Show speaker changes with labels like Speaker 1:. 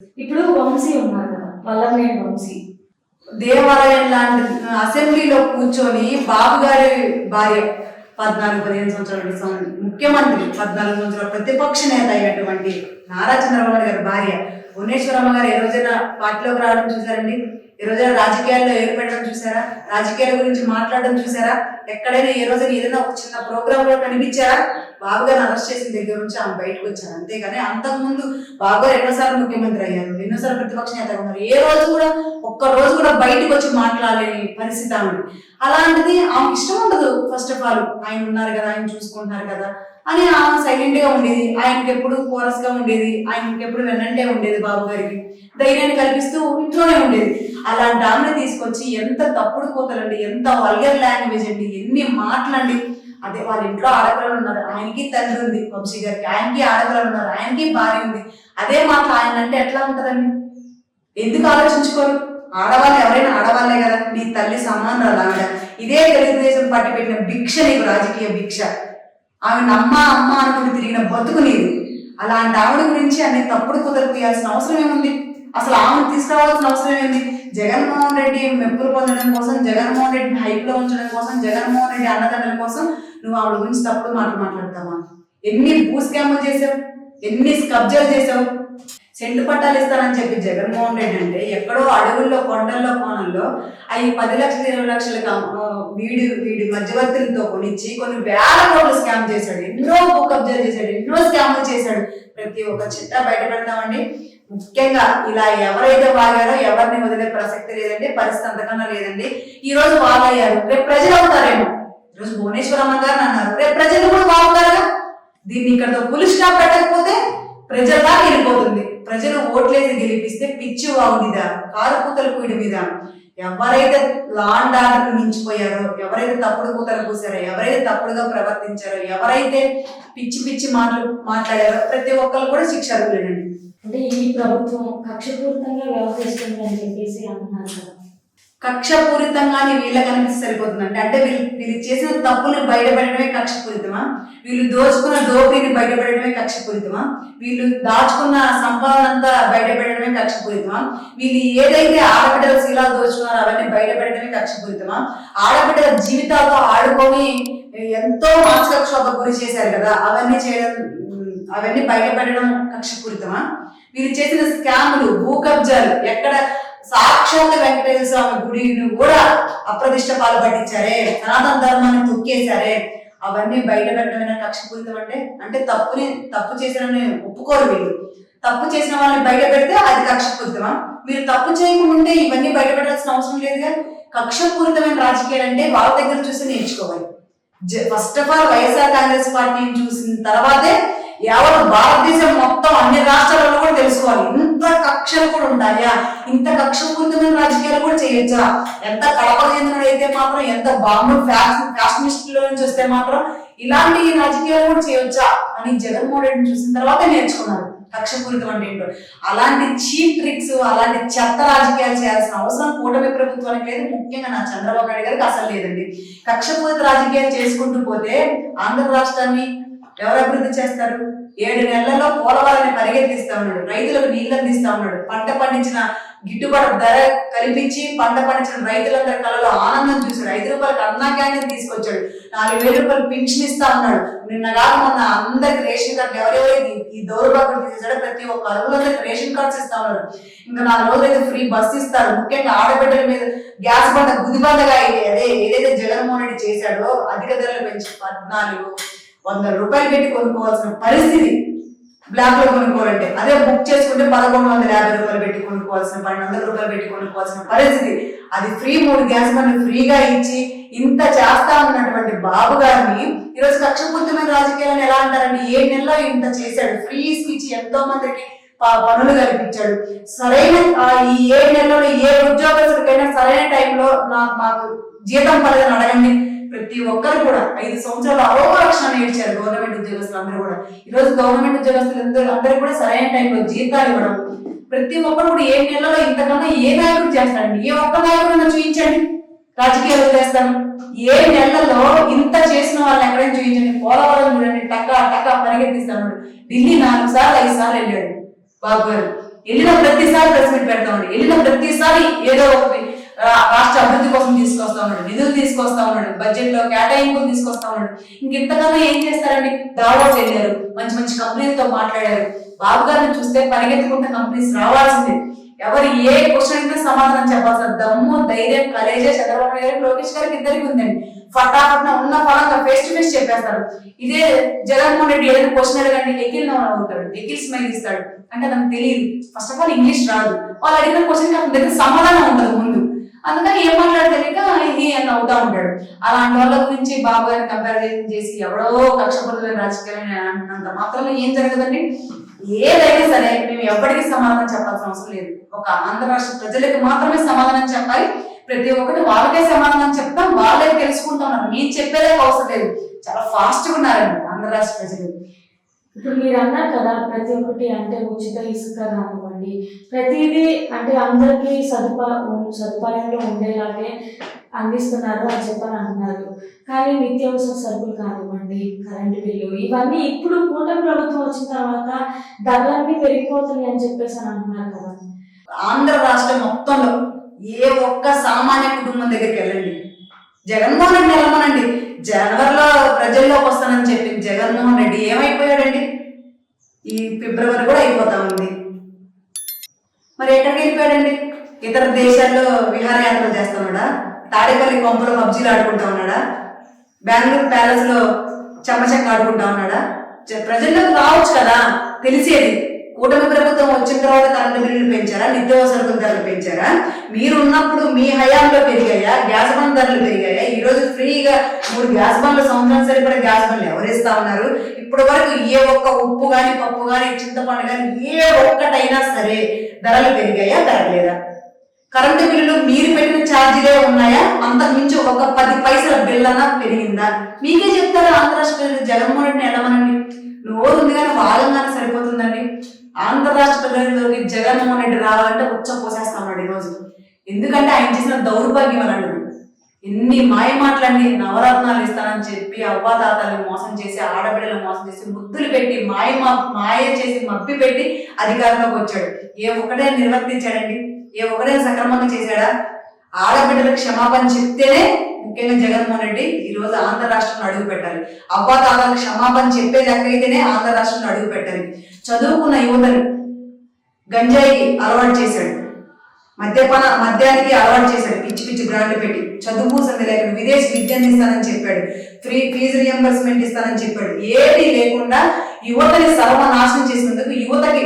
Speaker 1: ఇప్పుడు వంశీ ఉన్నారు కదా, వల్లభనేని వంశీ.
Speaker 2: దేవాలయం లాంటి అసెంబ్లీలో కూర్చొని బాబు గారి భార్య 14-15 సంవత్సరాల ముఖ్యమంత్రి, 14 సంవత్సరాల ప్రతిపక్ష నేత అయినటువంటి నారా చంద్రబాబు గారి భార్య భువనేశ్వరమ్మ గారు ఏ రోజైనా పార్టీలోకి రావడం చూసారండి? ఏ రోజైనా రాజకీయాల్లో ఏర్పడడం చూసారా? రాజకీయాల గురించి మాట్లాడడం చూసారా? ఎక్కడైనా ఏ రోజైనా ఏదైనా ఒక చిన్న ప్రోగ్రామ్ లో కనిపించారా? బాబు గారిని అరెస్ట్ చేసిన దగ్గర నుంచి ఆమె బయటకు వచ్చారు. అంతేగాని అంతకుముందు బాబు గారు ఎన్నోసార్లు ముఖ్యమంత్రి అయ్యారు, ఎన్నోసార్లు ప్రతిపక్ష నేతగా ఉన్నారు. ఏ రోజు కూడా ఒక్క రోజు కూడా బయటకు వచ్చి మాట్లాడలేని పరిస్థితి ఆమె. అలాంటిది ఆమెకి ఇష్టం ఉండదు. ఫస్ట్ ఆఫ్ ఆల్ ఆయన ఉన్నారు కదా, ఆయన చూసుకుంటున్నారు కదా అని ఆమె సైలెంట్ గా ఉండేది. ఆయనకి ఎప్పుడు కోరస్ గా ఉండేది, ఆయనకి ఎప్పుడు వెన్నంటే ఉండేది. బాబు గారికి ధైర్యాన్ని కల్పిస్తూ ఇంట్లోనే ఉండేది. అలాంటి ఆమెను తీసుకొచ్చి ఎంత తప్పుడు కూతలండి, ఎంత వల్గర్ లాంగ్వేజ్ అండి, ఎన్ని మాటలండి. అదే వాళ్ళ ఇంట్లో ఆడపిల్లలు ఉన్నారు, ఆయనకి తండ్రి ఉంది వంశీ గారికి, ఆయనకి ఆడపిల్లలు ఉన్నారు, ఆయనకి భార్య ఉంది. అదే మాట ఆయన అంటే ఎట్లా ఉంటదండి? ఎందుకు ఆలోచించుకోరు? ఆడవాళ్ళు ఎవరైనా ఆడవాళ్లే కదా, నీ తల్లి సమానరాలు ఆవిడ. ఇదే తెలుగుదేశం పార్టీ పెట్టిన భిక్ష నీకు, రాజకీయ భిక్ష. ఆమె అమ్మ అమ్మ అనుకుని తిరిగిన బతుకు నీది. అలాంటి ఆవిడ గురించి అన్ని తప్పుడు కుదరకు తీయాల్సిన అవసరం ఏముంది? అసలు ఆమెను తీసుకురావాల్సిన అవసరం ఏంది? జగన్మోహన్ రెడ్డి మెప్పులు పొందడం కోసం, జగన్మోహన్ రెడ్డిని హైప్ లో ఉంచడం కోసం, జగన్మోహన్ రెడ్డి అన్నదండల కోసం నువ్వు ఆవిడ గురించి తప్పుడు మాటలు మాట్లాడతావా? ఎన్ని భూ స్కాములు చేసావు, ఎన్ని కబ్జాలు చేసావు. సెంటు పట్టాలు ఇస్తానని చెప్పి జగన్మోహన్ రెడ్డి అంటే ఎక్కడో అడవుల్లో, కొండల్లో, కోణంలో అవి 10 లక్షలు 20 లక్షలుగా వీడి మధ్యవర్తులతో కొనిచ్చి కొన్ని వేల కోట్లు స్కామ్ చేశాడు. ఎన్నో భూ కబ్జాలు చేశాడు, ఎన్నో స్కామ్లు చేశాడు. ప్రతి ఒక్క చిట్టా బయట పెడతామండి. ముఖ్యంగా ఇలా ఎవరైతే వాగారో ఎవరిని వదిలే ప్రసక్తి లేదండి, పరిస్థితి అంతకన్నా లేదండి. ఈ రోజు వాగయ్యారు, రేపు ప్రజలు అవుతారేమో. ఈరోజు భువనేశ్వరమ్మ గారు అన్నారు, రేపు ప్రజలు కూడా వాగుతారుగా. దీన్ని ఇక్కడతో పులి స్టాప్ పెట్టకపోతే ప్రజల్లా వెళ్ళిపోతుంది. ప్రజలు ఓట్లేసి గెలిపిస్తే పిచ్చి వాగు మీద, కారు కూతల కూడి మీద ఎవరైతే లాండ్ ఆర్డర్ మించిపోయారో, ఎవరైతే తప్పుడు కూతలు కూసారో, ఎవరైతే తప్పుడుగా ప్రవర్తించారో, ఎవరైతే పిచ్చి పిచ్చి మాటలు మాట్లాడారో ప్రతి ఒక్కరు కూడా శిక్ష అర్హులేనండి.
Speaker 1: అంటే ఈ ప్రభుత్వం కక్షపూరితంగా వ్యవహరిస్తుంది అని చెప్పేసి అంటున్నారు కదా.
Speaker 2: కక్షపూరితంగానే వీళ్ళకి అనిపిస్తే సరిపోతుందండి. అంటే వీళ్ళు చేసిన తప్పుని బయటపడటమే కక్షపూరితమా? వీళ్ళు దోచుకున్న దోపిడీని బయటపడటమే కక్షపూరితమా? వీళ్ళు దాచుకున్న సంపాదన అంతా బయటపడటమే కక్షపూరితమా? వీళ్ళు ఏదైతే ఆడబిడ్డల శీలాలు దోచుకున్నారో అవన్నీ బయటపడటమే కక్షపూరితమా? ఆడబిడ్డల జీవితాలతో ఆడుకొని ఎంతో మానసిక క్షోభకు గురి చేశారు కదా, అవన్నీ బయటపడడం కక్షపూరితమా? వీళ్ళు చేసిన స్కాములు, భూ కబ్జాలు, ఎక్కడ సాక్షాత్ వెంకటేశ్వర స్వామి గుడిని కూడా అప్రతిష్ట పాలు పట్టించారే, సనాతన ధర్మాన్ని తొక్కేశారే, అవన్నీ బయటపెట్టడమైన కక్షపూరితం. అంటే తప్పు చేసిన ఒప్పుకోరు వీళ్ళు. తప్పు చేసిన వాళ్ళని బయట పెడితే అది కక్షపూరితమా? మీరు తప్పు చేయకుంటే ఇవన్నీ బయట పెట్టాల్సిన అవసరం లేదుగా. కక్షపూరితమైన రాజకీయాలు అంటే వాళ్ళ దగ్గర చూసి నేర్చుకోవాలి. First of all YSR Congress పార్టీని చూసిన తర్వాతే యావత్ భారతదేశం మొత్తం అన్ని రాష్ట్రాలలో కూడా తెలుసుకోవాలి. ఇంత కక్షలు కూడా ఉంటాయా? ఇంత కక్షపూరితమైన రాజకీయాలు కూడా చేయొచ్చా? ఎంత కడప చెందినైతే మాత్రం, ఎంత బాంబు ఫ్యాషనిస్టుల నుంచి వస్తే మాత్రం ఇలాంటి రాజకీయాలు కూడా చేయొచ్చా అని జగన్మోహన్ రెడ్డిని చూసిన తర్వాత నేర్చుకున్నారు కక్షపూరితం అంటే ఏంటో. అలాంటి చీప్ ట్రిక్స్, అలాంటి చెత్త రాజకీయాలు చేయాల్సిన అవసరం కూటమి ప్రభుత్వానికి లేదు, ముఖ్యంగా నా చంద్రబాబు నాయుడు గారికి అసలు లేదండి. కక్షపూరిత రాజకీయాలు చేసుకుంటూ పోతే ఆంధ్ర రాష్ట్రాన్ని ఎవరు అభివృద్ధి చేస్తారు? 7 నెలల్లో పోలవరాన్ని పరిగెత్తిస్తా ఉన్నాడు, రైతులకు నీళ్ళు అందిస్తా ఉన్నాడు, పంట పండించిన గిట్టుబాటు ధర కల్పించి పంట పండించిన రైతులందరి కళలో ఆనందం చూశాడు. 5 రూపాయలకు అన్నా క్యాంటీన్ తీసుకొచ్చాడు, 4000 రూపాయలు పెన్షన్ ఇస్తా ఉన్నాడు. నిన్నగాక మొన్న అందరికి రేషన్ కార్డు ఎవరెవరికి ఈ దౌర్భాగ్యం తీసేసాడు, ప్రతి ఒక్క అరువులందరికి రేషన్ కార్డ్స్ ఇస్తా ఉన్నాడు. ఇంకా 4 రోజులైతే ఫ్రీ బస్సు ఇస్తాడు. ముఖ్యంగా ఆడబిడ్డల మీద గ్యాస్ బండ గుదిబండగా ఏదైతే జగన్మోహన్ రెడ్డి చేశాడో, అధిక ధరలు పెంచి 1400 రూపాయలు పెట్టి కొనుక్కోవాల్సిన పరిస్థితి బ్లాక్ లో కొనుక్కోవాలంటే. అదే బుక్ చేసుకుంటే 1150 రూపాయలు పెట్టి కొనుక్కోవాల్సిన, 1200 రూపాయలు పెట్టి కొనుక్కోవాల్సిన పరిస్థితి. అది ఫ్రీ 3 గ్యాస్ బండ్లు ఫ్రీగా ఇచ్చి ఇంత చేస్తా ఉన్నటువంటి బాబు గారిని ఈరోజు కక్షపూరితమైన రాజకీయాలను ఎలా అంటారండి? 7 నెలల్లో ఇంత చేశాడు, ఫ్రీ స్పీచ్ ఎంతో మందికి పనులు కల్పించాడు. సరైన ఈ 7 నెలల్లో ఏ ఉద్యోగస్తుడికైనా సరైన టైంలో మాకు జీతం పడదని అడగండి. ప్రతి ఒక్కరు కూడా 5 సంవత్సరాలు అవరక్షణ నేర్చారు గవర్నమెంట్ ఉద్యోగస్తులు అందరూ కూడా. ఈరోజు గవర్నమెంట్ ఉద్యోగస్తులు అందరూ కూడా సరైన టైంలో జీతాలు ఇవ్వడం. ప్రతి ఒక్కరు కూడా 7 నెలల్లో ఇంతకన్నా ఏ నాయకుడు చేస్తాడండి? ఏ ఒక్క నాయకుడు చూపించండి, రాజకీయాలు చేస్తాను. 7 నెలల్లో ఇంత చేసిన వాళ్ళని ఎక్కడైనా చూపించండి. పోలవరం చూడండి, టక్క పరిగెత్తిస్తాడు. ఢిల్లీ 4 సార్లు 5 సార్లు వెళ్ళాడు బాబు గారు. వెళ్ళిన ప్రతిసారి ప్రెస్ మీట్ పెడతా ఉన్నాడు, వెళ్ళిన ప్రతిసారి ఏదో ఒకటి రాష్ట్ర అభివృద్ధి కోసం తీసుకొస్తా ఉన్నాడు, నిధులు తీసుకొస్తా ఉన్నాడు, బడ్జెట్ లో కేటాయింపులు తీసుకొస్తా ఉన్నాడు. ఇంకెంతగానో ఏం చేస్తారండి? దావోస్ వెళ్ళారు, మంచి మంచి కంపెనీలతో మాట్లాడారు. బాబు గారిని చూస్తే పరిగెత్తుకుంటే కంపెనీస్ రావాల్సిందే. ఎవరు ఏ క్వశ్చన్ అయితే సమాధానం చెప్పాల్సిన దమ్ము, ధైర్యం, కలేజే చంద్రబాబు గారికి, లోకేష్ గారికి ఇద్దరికి ఉందండి. ఫటాఫట్న ఉన్న ఫలంగా ఫేస్ టు ఫేస్ చెప్పేస్తారు. ఇదే జగన్మోహన్ రెడ్డి ఏదైనా క్వశ్చన్ అడగండి, ఎకిల్ అవుతాడు, ఎకిల్ స్మైల్ ఇస్తాడు. అంటే నాకు తెలియదు, ఫస్ట్ ఆఫ్ ఆల్ ఇంగ్లీష్ రాదు, వాళ్ళు అడిగిన క్వశ్చన్ అతని దగ్గర సమాధానం ఉండదు ముందు. అందుకని ఏం మాట్లాడలేక ఇది అని అవుతా ఉంటాడు. అలాంటి వాళ్ళ గురించి బాబు గారిని కంపారిజన్ చేసి ఎవడో కక్షపూరితమైన రాజకీయాలని అంటున్నంత మాత్రం ఏం జరగదండి. ఏదైనా సరే మేము ఎప్పటికీ సమాధానం చెప్పాల్సిన అవసరం లేదు. ఒక ఆంధ్ర రాష్ట్ర ప్రజలకు మాత్రమే సమాధానం చెప్పాలి. ప్రతి ఒక్కటి వాళ్ళకే సమాధానం చెప్తాం, వాళ్ళే తెలుసుకుంటాం. మేము చెప్పేదే అవసరం లేదు. చాలా ఫాస్ట్ గా ఉన్నారండి ఆంధ్ర రాష్ట్ర ప్రజలు.
Speaker 1: ఇప్పుడు మీరు అన్నారు కదా, ప్రతి ఒక్కటి అంటే ఉచిత ఇసుక కానివ్వండి, ప్రతిదీ అంటే అందరికీ సదుపాయంలో ఉండేలాగే అందిస్తున్నారు అని చెప్పని అంటున్నారు. కానీ నిత్యావసర సరుకులు కానివ్వండి, కరెంటు బిల్లు, ఇవన్నీ ఇప్పుడు కూటమి ప్రభుత్వం వచ్చిన తర్వాత ధరలన్నీ పెరిగిపోతున్నాయి అని చెప్పేసి అని అంటున్నారు కదా.
Speaker 2: ఆంధ్ర రాష్ట్రం మొత్తంలో ఏ ఒక్క సామాన్య కుటుంబం దగ్గరికి వెళ్ళండి, జగన్మోహన్ రెడ్డి వెళ్ళమనండి. జనవరిలో ప్రజల్లోకి వస్తానని చెప్పి జగన్మోహన్ రెడ్డి ఏమైపోయాడండి? ఈ ఫిబ్రవరి కూడా అయిపోతా ఉంది. మరి ఎక్కడికి వెళ్ళిపోయాడండి? ఇతర దేశాల్లో విహారయాత్రలు చేస్తున్నాడా? తాడేపల్లి కొంపలో పబ్జీలు ఆడుకుంటా ఉన్నాడా? బెంగళూరు ప్యాలెస్ లో చెమ్మచెక్క ఆడుకుంటా ఉన్నాడా? ప్రజల్లోకి రావచ్చు కదా, తెలిసేది. కూటమి ప్రభుత్వం వచ్చిన తర్వాత కరెంటు బిల్లులు పెంచారా, నిత్యావసర ధరలు పెంచారా? మీరు ఉన్నప్పుడు మీ హయాంలో పెరిగాయా? గ్యాస్ బండ్ ధరలు పెరిగాయా? ఈ రోజు ఫ్రీగా 3 గ్యాస్ బండ్లు, సంవత్సరం సరిపడే గ్యాస్ బండ్లు ఎవరు ఇస్తా ఉన్నారు? ఇప్పటి వరకు ఏ ఒక్క ఉప్పు గాని, పప్పు గాని, చింతపండు గాని ఏ ఒక్కటైనా సరే ధరలు పెరిగాయా, పెరగలేదా? కరెంటు బిల్లులు మీరు పెట్టిన ఛార్జీలే ఉన్నాయా? అంతకు మించి ఒక 10 పైసల బిల్ అన్నా పెరిగిందా? మీకే చెప్తారా ఆంధ్ర రాష్ట్ర ప్రజలు? జగన్మోహన్ రెడ్డిని ఎడమనండి, నోరు ఉంది కానీ వాదంగానే సరిపోతుందండి. ఆంధ్ర రాష్ట్ర ప్రజల్లోకి జగన్మోహన్ రెడ్డి రావాలంటే ఉచ్చ పోసేస్తా ఉన్నాడు ఈరోజు. ఎందుకంటే ఆయన చేసిన దౌర్భాగ్యం అలాంటిది. ఎన్ని మాయ మాటలండి, నవరత్నాలు ఇస్తానని చెప్పి అవ్వాతాతల్ని మోసం చేసి, ఆడబిడ్డలను మోసం చేసి, ముద్దులు పెట్టి మాయ చేసి మప్పి పెట్టి అధికారంలోకి వచ్చాడు. ఏ ఒక్కడే నిర్వర్తించాడండి? ఏ ఒక్కడే సక్రమంగా చేశాడా? ఆడబిడ్డలకు క్షమాపణ చెప్తేనే ముఖ్యంగా జగన్మోహన్ రెడ్డి ఈ రోజు ఆంధ్ర రాష్ట్రంలో అడుగు పెట్టాలి. అవ్వాతాతలకు క్షమాపణ చెప్పే లెక్కైతేనే ఆంధ్ర రాష్ట్రంలో అడుగు పెట్టాలి. చదువుకున్న యువతను గంజాయికి అలవాటు చేశాడు, మద్యానికి అలవాటు చేశాడు, పిచ్చి పిచ్చి బ్రాండ్లు పెట్టి. చదువు సంది లేక విదేశీ విద్య ఇస్తానని చెప్పాడు, ఫ్రీ ఫీజు రియంబర్స్మెంట్ ఇస్తానని చెప్పాడు. ఏది లేకుండా యువతని సర్వనాశనం చేసినందుకు యువతకి